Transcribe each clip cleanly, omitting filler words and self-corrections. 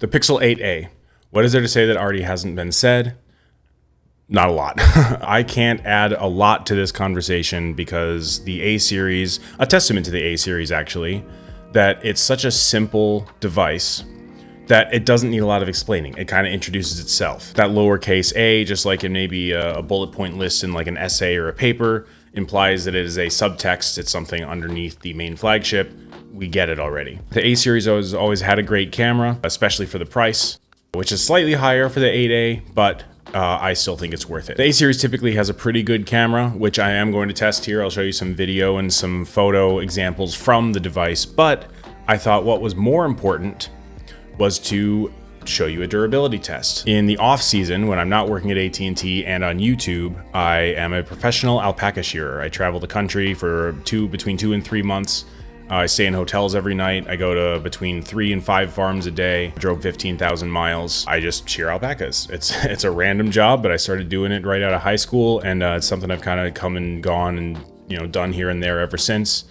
The Pixel 8a. What is there to say that already hasn't been said? Not a lot. I can't add a lot to this conversation because the A series, a testament to the A series actually, that it's such a simple device that it doesn't need a lot of explaining. It kind of introduces itself. That lowercase a, just like in maybe a bullet point list in like an essay or a paper, implies that it is a subtext. It's something underneath the main flagship. We get it already. The A series has always had a great camera, especially for the price, which is slightly higher for the 8A, but I still think it's worth it. The A series typically has a pretty good camera, which I am going to test here. I'll show you some video and some photo examples from the device, but I thought what was more important was to show you a durability test. In the off season, when I'm not working at AT&T and on YouTube, I am a professional alpaca shearer. I travel the country for between 2 and 3 months. I stay in hotels every night. I go to between 3 and 5 farms a day. I drove 15,000 miles. I just shear alpacas. It's a random job, but I started doing it right out of high school, and it's something I've kind of come and gone and done here and there ever since.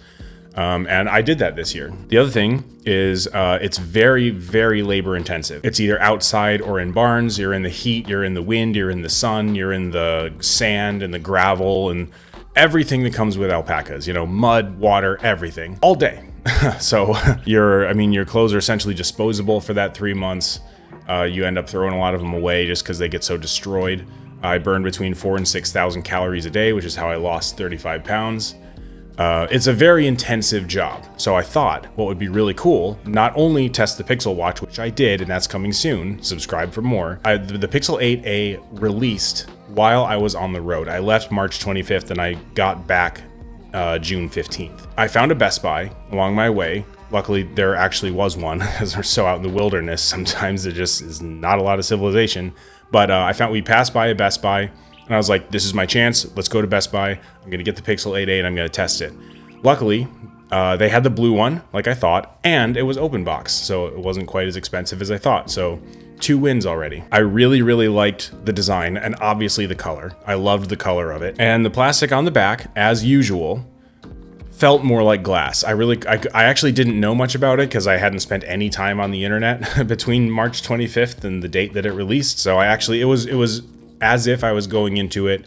And I did that this year. The other thing is it's very, very labor intensive. It's either outside or in barns. You're in the heat, you're in the wind, you're in the sun, you're in the sand and the gravel and everything that comes with alpacas, mud, water, everything, all day. So your clothes are essentially disposable for that 3 months. You end up throwing a lot of them away just because they get so destroyed. I burned between 4,000 and 6,000 calories a day, which is how I lost 35 pounds. It's a very intensive job. So I thought what would be really cool, not only test the Pixel Watch, which I did, and that's coming soon, subscribe for more. The Pixel 8a released while I was on the road. I left March 25th and I got back June 15th. I found a Best Buy along my way. Luckily, there actually was one, because we're so out in the wilderness. Sometimes there just is not a lot of civilization. But we passed by a Best Buy, and I was like, this is my chance. Let's go to Best Buy. I'm going to get the Pixel 8a and I'm going to test it. Luckily, they had the blue one, like I thought, and it was open box, so it wasn't quite as expensive as I thought. So 2 wins already. I really, really liked the design and obviously the color. I loved the color of it. And the plastic on the back, as usual, felt more like glass. I actually didn't know much about it because I hadn't spent any time on the internet between March 25th and the date that it released. So it was as if I was going into it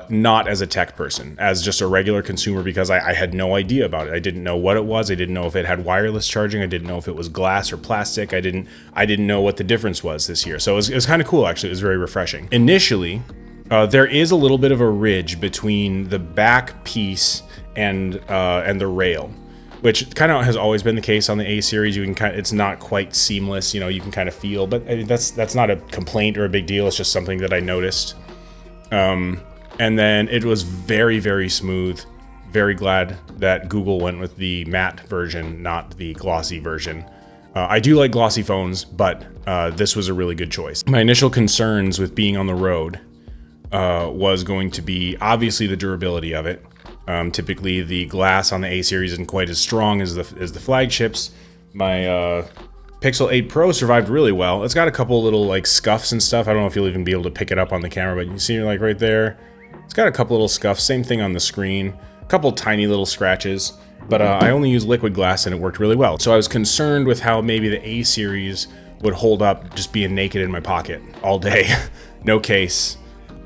not as a tech person, as just a regular consumer, because I had no idea about it. I didn't know what it was. I didn't know if it had wireless charging. I didn't know if it was glass or plastic. I didn't know what the difference was this year. So it was kind of cool, actually. It was very refreshing. Initially, there is a little bit of a ridge between the back piece and the rail, which kind of has always been the case on the A series. It's not quite seamless, you can kind of feel, but that's not a complaint or a big deal. It's just something that I noticed. And then it was very, very smooth. Very glad that Google went with the matte version, not the glossy version. I do like glossy phones, but this was a really good choice. My initial concerns with being on the road was going to be obviously the durability of it. Typically the glass on the A series isn't quite as strong as the flagships. My Pixel 8 Pro survived really well. It's got a couple little like scuffs and stuff. I don't know if you'll even be able to pick it up on the camera, but you see like right there, it's got a couple little scuffs. Same thing on the screen, a couple tiny little scratches, but I only used liquid glass and it worked really well. So I was concerned with how maybe the A series would hold up just being naked in my pocket all day. No case.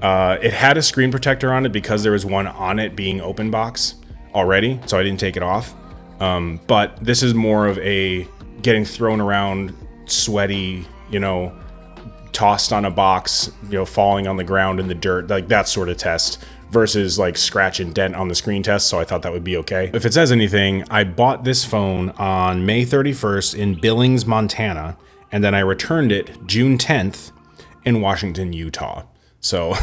It had a screen protector on it because there was one on it being open box already, so I didn't take it off. But this is more of a getting thrown around, sweaty, tossed on a box, falling on the ground in the dirt, like that sort of test, versus like scratch and dent on the screen test. So I thought that would be okay. If it says anything, I bought this phone on May 31st in Billings, Montana, and then I returned it June 10th in Washington, Utah. So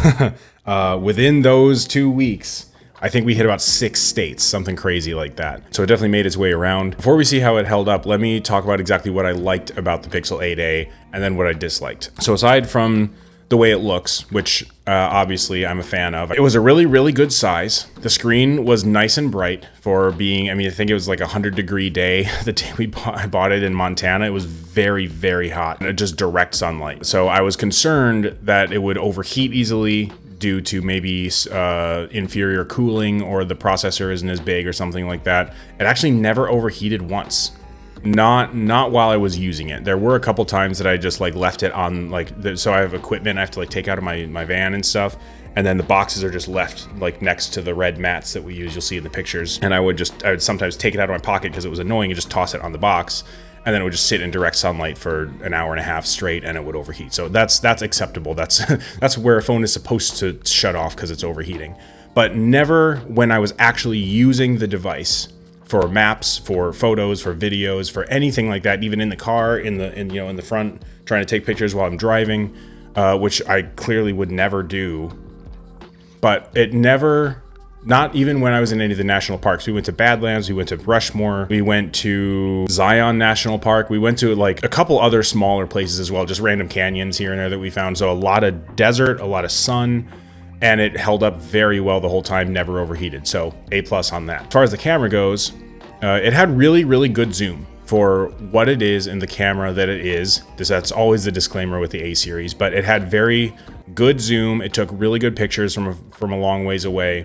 within those 2 weeks, I think we hit about 6 states, something crazy like that. So it definitely made its way around. Before we see how it held up, let me talk about exactly what I liked about the Pixel 8a and then what I disliked. So aside from the way it looks, which obviously I'm a fan of, it was a really, really good size. The screen was nice and bright for being, I think it was like a 100-degree day the day I bought it in Montana. It was very, very hot, and just direct sunlight. So I was concerned that it would overheat easily due to maybe inferior cooling, or the processor isn't as big or something like that. It actually never overheated once. Not while I was using it. There were a couple times that I just like left it on like so I have equipment I have to like take out of my van and stuff, and then the boxes are just left like next to the red mats that we use. You'll see in the pictures, and I would sometimes take it out of my pocket because it was annoying and just toss it on the box, and then it would just sit in direct sunlight for an hour and a half straight, and it would overheat. So that's acceptable. That's that's where a phone is supposed to shut off because it's overheating. But never when I was actually using the device for maps, for photos, for videos, for anything like that, even in the car, in the front, trying to take pictures while I'm driving, which I clearly would never do. But it never, not even when I was in any of the national parks. We went to Badlands, we went to Rushmore, we went to Zion National Park, we went to like a couple other smaller places as well, just random canyons here and there that we found. So a lot of desert, a lot of sun, and it held up very well the whole time, never overheated. So A+ on that. As far as the camera goes, it had really good zoom for what it is and the camera that it is. That's always the disclaimer with the A series, but it had very good zoom. It took really good pictures from a long ways away,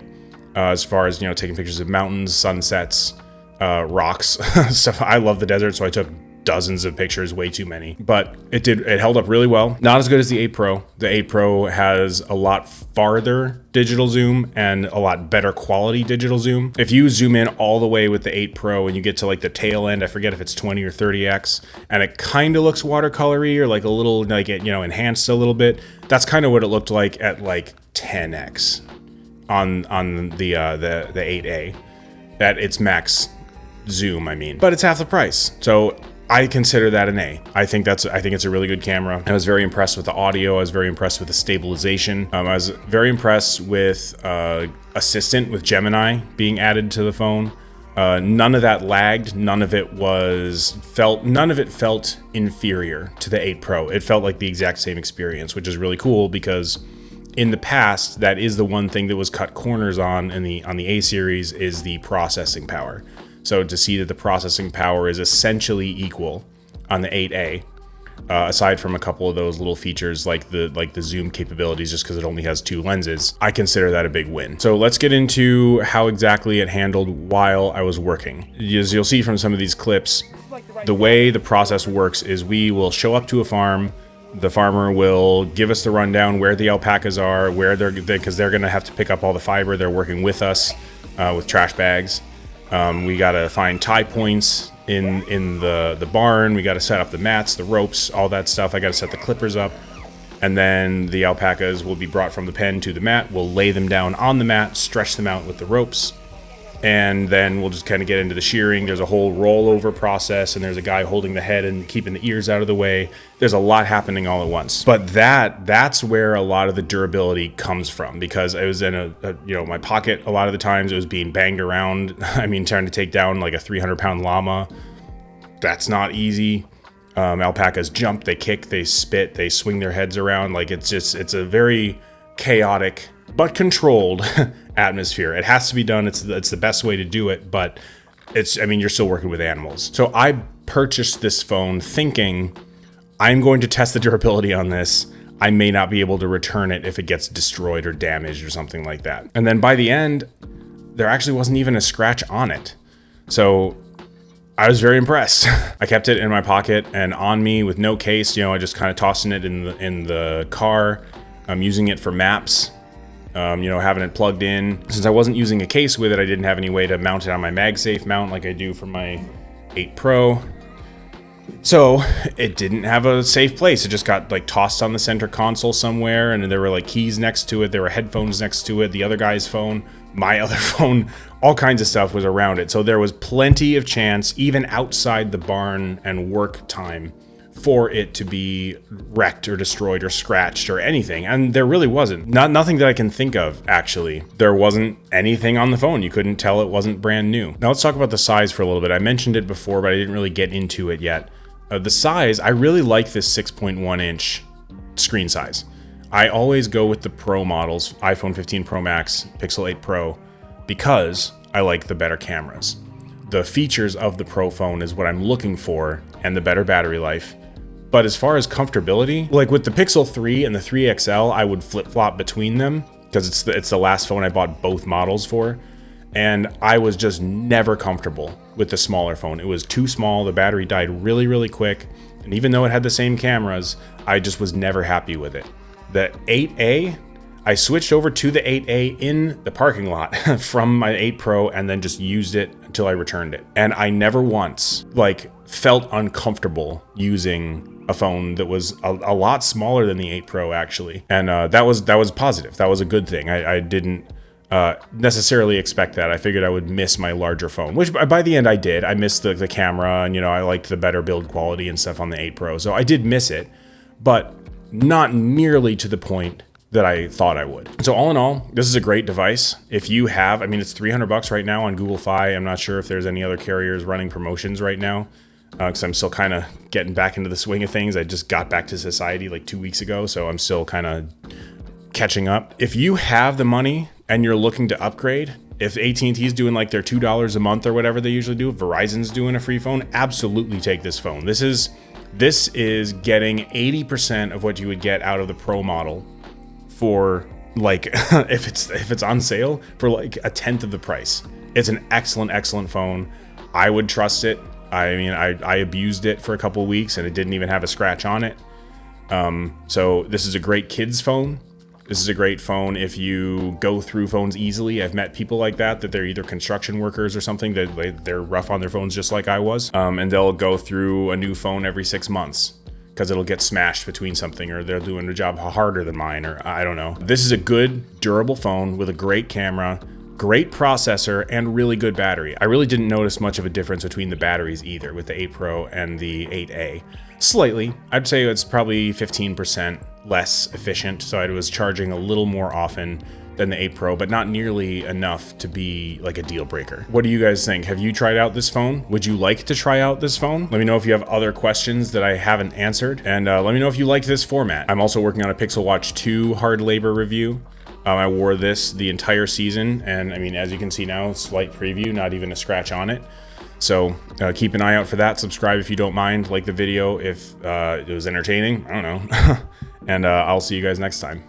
as far as, taking pictures of mountains, sunsets, rocks, stuff. I love the desert, so I took dozens of pictures, way too many, but it held up really well. Not as good as the 8 Pro. The 8 Pro has a lot farther digital zoom and a lot better quality digital zoom. If you zoom in all the way with the 8 Pro and you get to like the tail end, I forget if it's 20 or 30x, and it kind of looks watercolory or like a little like it, enhanced a little bit. That's kind of what it looked like at like 10x on the 8A at its max zoom, I mean. But it's half the price. So I consider that an A. I think it's a really good camera. I was very impressed with the audio. I was very impressed with the stabilization. I was very impressed with Assistant with Gemini being added to the phone. None of that lagged. None of it felt inferior to the 8 Pro. It felt like the exact same experience, which is really cool because in the past, that is the one thing that was cut corners on the A series is the processing power. So to see that the processing power is essentially equal on the 8A, aside from a couple of those little features like the zoom capabilities, just because it only has 2 lenses, I consider that a big win. So let's get into how exactly it handled while I was working. As you'll see from some of these clips, the way the process works is we will show up to a farm. The farmer will give us the rundown where the alpacas are, because they're going to have to pick up all the fiber. They're working with us with trash bags. We gotta find tie points in the barn. We gotta set up the mats, the ropes, all that stuff. I gotta set the clippers up, and then the alpacas will be brought from the pen to the mat. We'll lay them down on the mat, stretch them out with the ropes, and then we'll just kind of get into the shearing. There's a whole rollover process, and there's a guy holding the head and keeping the ears out of the way. There's a lot happening all at once. But that's where a lot of the durability comes from, because it was in my pocket a lot of the times. It was being banged around. I mean, trying to take down like a 300-pound llama. That's not easy. Alpacas jump, they kick, they spit, they swing their heads around. Like it's a very chaotic but controlled atmosphere. It has to be done. It's the best way to do it, but you're still working with animals. So I purchased this phone thinking I'm going to test the durability on this. I may not be able to return it if it gets destroyed or damaged or something like that. And then by the end, there actually wasn't even a scratch on it. So I was very impressed. I kept it in my pocket and on me with no case. I just kind of tossing it in the car. I'm using it for maps. Having it plugged in. Since I wasn't using a case with it, I didn't have any way to mount it on my MagSafe mount like I do for my 8 Pro. So it didn't have a safe place. It just got like tossed on the center console somewhere, and there were like keys next to it. There were headphones next to it. The other guy's phone, my other phone, all kinds of stuff was around it. So there was plenty of chance, even outside the barn and work time, for it to be wrecked or destroyed or scratched or anything. And there really wasn't. Nothing that I can think of, actually. There wasn't anything on the phone. You couldn't tell it wasn't brand new. Now let's talk about the size for a little bit. I mentioned it before, but I didn't really get into it yet. The size, I really like this 6.1 inch screen size. I always go with the Pro models, iPhone 15 Pro Max, Pixel 8 Pro, because I like the better cameras. The features of the Pro phone is what I'm looking for, and the better battery life. But as far as comfortability, like with the Pixel 3 and the 3 XL, I would flip-flop between them because it's the last phone I bought both models for. And I was just never comfortable with the smaller phone. It was too small. The battery died really, really quick. And even though it had the same cameras, I just was never happy with it. The 8A, I switched over to the 8A in the parking lot from my 8 Pro and then just used it until I returned it. And I never once felt uncomfortable using a phone that was a lot smaller than the 8 Pro actually. And that was positive. That was a good thing. I didn't necessarily expect that. I figured I would miss my larger phone, which by the end I did. I missed the camera, and I liked the better build quality and stuff on the 8 Pro. So I did miss it, but not nearly to the point that I thought I would. So all in all, this is a great device. If you have, it's $300 right now on Google Fi. I'm not sure if there's any other carriers running promotions right now, because I'm still kind of getting back into the swing of things. I just got back to society like 2 weeks ago, so I'm still kind of catching up. If you have the money and you're looking to upgrade, if AT&T is doing like their $2 a month or whatever they usually do, Verizon's doing a free phone, absolutely take this phone. This is getting 80% of what you would get out of the Pro model for if it's on sale for like a tenth of the price. It's an excellent phone. I would trust it. I abused it for a couple of weeks and it didn't even have a scratch on it. So this is a great kids phone. This is a great phone if you go through phones easily. I've met people like that they're either construction workers or something, that they're rough on their phones just like I was. And they'll go through a new phone every 6 months because it'll get smashed between something, or they're doing a job harder than mine, or I don't know. This is a good, durable phone with a great camera, great processor, and really good battery. I really didn't notice much of a difference between the batteries either with the 8 Pro and the 8A. Slightly. I'd say it's probably 15% less efficient, so I was charging a little more often than the 8 Pro, but not nearly enough to be like a deal breaker. What do you guys think? Have you tried out this phone? Would you like to try out this phone? Let me know if you have other questions that I haven't answered, and let me know if you liked this format. I'm also working on a Pixel Watch 2 hard labor review. I wore this the entire season, and as you can see now, slight preview, not even a scratch on it. So keep an eye out for that. Subscribe if you don't mind. Like the video if it was entertaining. I don't know. And I'll see you guys next time.